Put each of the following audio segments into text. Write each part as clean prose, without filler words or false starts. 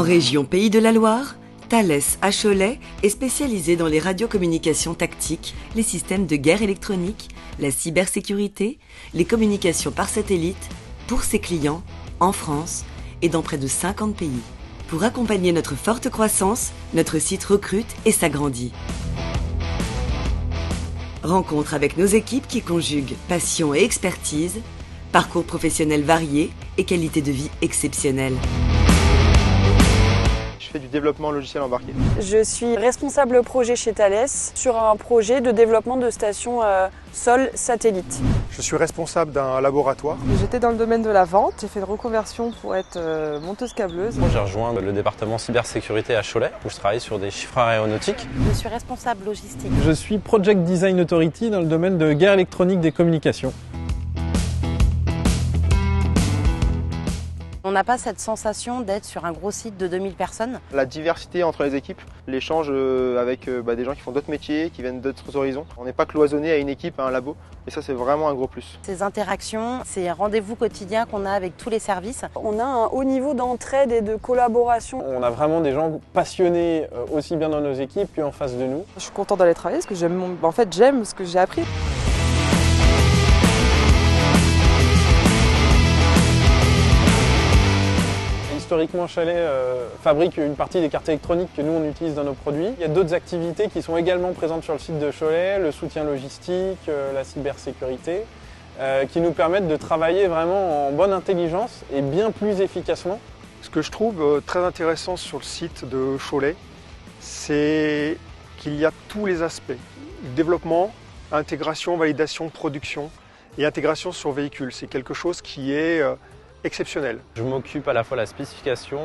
En région Pays de la Loire, Thales à Cholet est spécialisé dans les radiocommunications tactiques, les systèmes de guerre électronique, la cybersécurité, les communications par satellite pour ses clients en France et dans près de 50 pays. Pour accompagner notre forte croissance, notre site recrute et s'agrandit. Rencontre avec nos équipes qui conjuguent passion et expertise, parcours professionnel varié et qualité de vie exceptionnelle. Je fais du développement logiciel embarqué. Je suis responsable projet chez Thales sur un projet de développement de stations sol satellite. Je suis responsable d'un laboratoire. J'étais dans le domaine de la vente, j'ai fait une reconversion pour être monteuse câbleuse. J'ai rejoint le département cybersécurité à Cholet où je travaille sur des chiffreurs aéronautiques. Je suis responsable logistique. Je suis Project Design Authority dans le domaine de guerre électronique des communications. On n'a pas cette sensation d'être sur un gros site de 2000 personnes. La diversité entre les équipes, l'échange avec des gens qui font d'autres métiers, qui viennent d'autres horizons. On n'est pas cloisonné à une équipe, à un labo, et ça c'est vraiment un gros plus. Ces interactions, ces rendez-vous quotidiens qu'on a avec tous les services. On a un haut niveau d'entraide et de collaboration. On a vraiment des gens passionnés aussi bien dans nos équipes qu'en face de nous. Je suis contente d'aller travailler parce que j'aime ce que j'ai appris. Historiquement, Cholet fabrique une partie des cartes électroniques que nous on utilise dans nos produits. Il y a d'autres activités qui sont également présentes sur le site de Cholet, le soutien logistique, la cybersécurité, qui nous permettent de travailler vraiment en bonne intelligence et bien plus efficacement. Ce que je trouve très intéressant sur le site de Cholet, c'est qu'il y a tous les aspects. Développement, intégration, validation, production et intégration sur véhicule. C'est quelque chose qui est exceptionnel. Je m'occupe à la fois de la spécification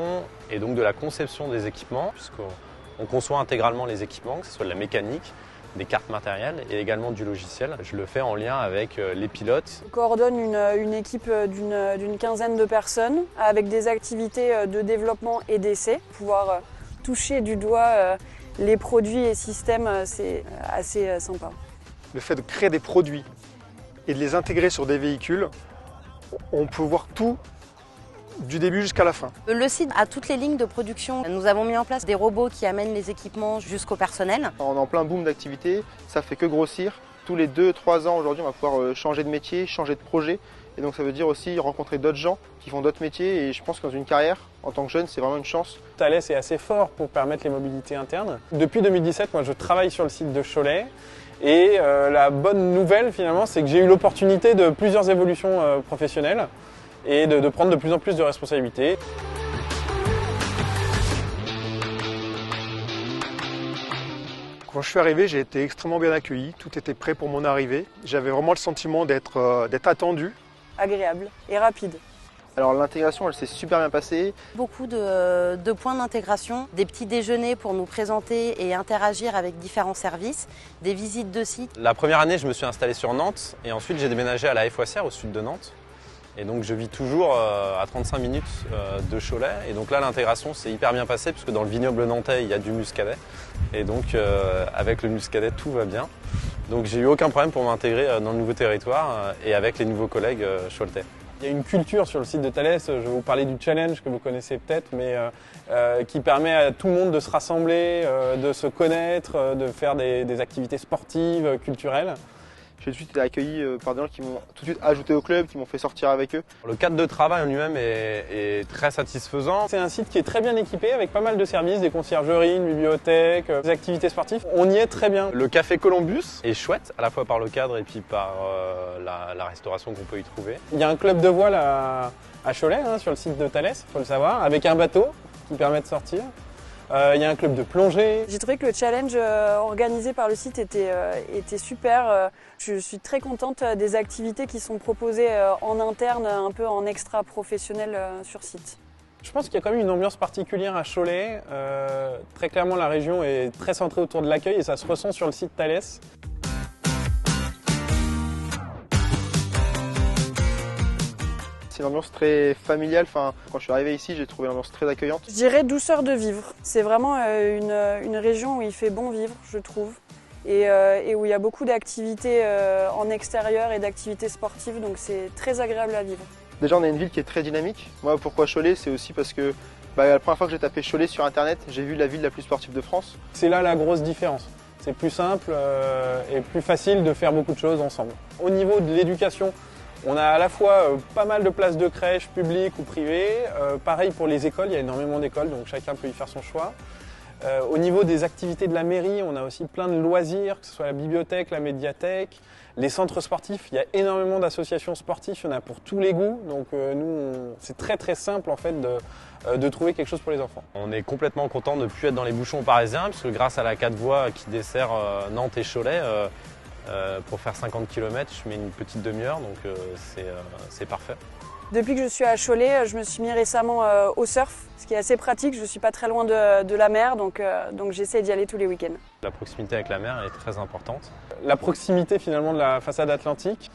et donc de la conception des équipements, puisqu'on conçoit intégralement les équipements, que ce soit de la mécanique, des cartes matérielles et également du logiciel. Je le fais en lien avec les pilotes. On coordonne une équipe d'une quinzaine de personnes avec des activités de développement et d'essai. Pouvoir toucher du doigt les produits et systèmes, c'est assez sympa. Le fait de créer des produits et de les intégrer sur des véhicules, on peut voir tout du début jusqu'à la fin. Le site a toutes les lignes de production. Nous avons mis en place des robots qui amènent les équipements jusqu'au personnel. On est en plein boom d'activité, ça fait que grossir. Tous les 2-3 ans aujourd'hui on va pouvoir changer de métier, changer de projet. Et donc ça veut dire aussi rencontrer d'autres gens qui font d'autres métiers. Et je pense que dans une carrière, en tant que jeune, c'est vraiment une chance. Thales est assez fort pour permettre les mobilités internes. Depuis 2017, moi je travaille sur le site de Cholet. Et la bonne nouvelle finalement, c'est que j'ai eu l'opportunité de plusieurs évolutions professionnelles et de prendre de plus en plus de responsabilités. Quand je suis arrivé, j'ai été extrêmement bien accueilli. Tout était prêt pour mon arrivée. J'avais vraiment le sentiment d'être attendu. Agréable et rapide. Alors l'intégration, elle s'est super bien passée. Beaucoup de points d'intégration, des petits déjeuners pour nous présenter et interagir avec différents services, des visites de sites. La première année, je me suis installé sur Nantes et ensuite j'ai déménagé à la Foissière au sud de Nantes. Et donc je vis toujours à 35 minutes de Cholet. Et donc là, l'intégration s'est hyper bien passée puisque dans le vignoble nantais, il y a du muscadet. Et donc avec le muscadet, tout va bien. Donc j'ai eu aucun problème pour m'intégrer dans le nouveau territoire et avec les nouveaux collègues choletais. Il y a une culture sur le site de Thales, je vais vous parler du challenge que vous connaissez peut-être, mais qui permet à tout le monde de se rassembler, de se connaître, de faire des activités sportives, culturelles. J'ai tout de suite été accueilli par des gens qui m'ont tout de suite ajouté au club, qui m'ont fait sortir avec eux. Le cadre de travail en lui-même est très satisfaisant. C'est un site qui est très bien équipé avec pas mal de services, des conciergeries, une bibliothèque, des activités sportives. On y est très bien. Le café Columbus est chouette, à la fois par le cadre et puis par la restauration qu'on peut y trouver. Il y a un club de voile à Cholet, sur le site de Thales, il faut le savoir, avec un bateau qui permet de sortir. Il y a un club de plongée. J'ai trouvé que le challenge organisé par le site était super. Je suis très contente des activités qui sont proposées en interne, un peu en extra professionnel sur site. Je pense qu'il y a quand même une ambiance particulière à Cholet. Très clairement, la région est très centrée autour de l'accueil et ça se ressent sur le site Thales. C'est une ambiance très familiale. Quand je suis arrivé ici, j'ai trouvé l'ambiance très accueillante. Je dirais douceur de vivre. C'est vraiment une région où il fait bon vivre, je trouve. Et où il y a beaucoup d'activités en extérieur et d'activités sportives, donc c'est très agréable à vivre. Déjà, on a une ville qui est très dynamique. Moi, pourquoi Cholet, c'est aussi parce que La première fois que j'ai tapé Cholet sur internet, j'ai vu la ville la plus sportive de France. C'est là la grosse différence. C'est plus simple et plus facile de faire beaucoup de choses ensemble. Au niveau de l'éducation, on a à la fois pas mal de places de crèche publiques ou privées. Pareil pour les écoles, il y a énormément d'écoles, donc chacun peut y faire son choix. Au niveau des activités de la mairie, on a aussi plein de loisirs, que ce soit la bibliothèque, la médiathèque, les centres sportifs. Il y a énormément d'associations sportives, il y en a pour tous les goûts. Donc c'est très très simple en fait de trouver quelque chose pour les enfants. On est complètement content de ne plus être dans les bouchons parisiens, parce que grâce à la 4 voies qui dessert Nantes et Cholet, pour faire 50 km, je mets une petite demi-heure, donc c'est parfait. Depuis que je suis à Cholet, je me suis mis récemment au surf, ce qui est assez pratique. Je ne suis pas très loin de la mer, donc j'essaie d'y aller tous les week-ends. La proximité avec la mer est très importante. La proximité finalement de la façade atlantique,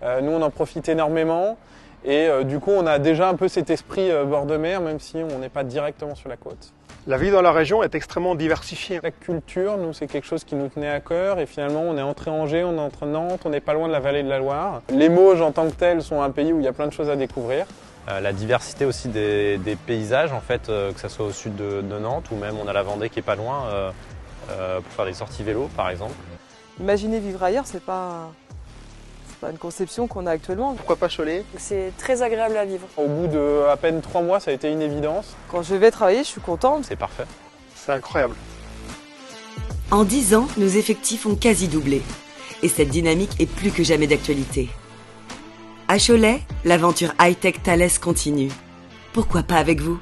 nous on en profite énormément et du coup on a déjà un peu cet esprit bord de mer, même si on n'est pas directement sur la côte. La vie dans la région est extrêmement diversifiée. La culture, nous, c'est quelque chose qui nous tenait à cœur et finalement, on est entre Angers, on est entre Nantes, on n'est pas loin de la vallée de la Loire. Les Mauges, en tant que tels, sont un pays où il y a plein de choses à découvrir. La diversité aussi des paysages, en fait, que ce soit au sud de Nantes ou même on a la Vendée qui est pas loin pour faire des sorties vélo, par exemple. Imaginer vivre ailleurs, c'est pas une conception qu'on a actuellement. Pourquoi pas Cholet? C'est très agréable à vivre. Au bout de à peine 3 mois, ça a été une évidence. Quand je vais travailler, je suis contente. C'est parfait. C'est incroyable. En 10 ans, nos effectifs ont quasi doublé. Et cette dynamique est plus que jamais d'actualité. À Cholet, l'aventure high-tech Thales continue. Pourquoi pas avec vous ?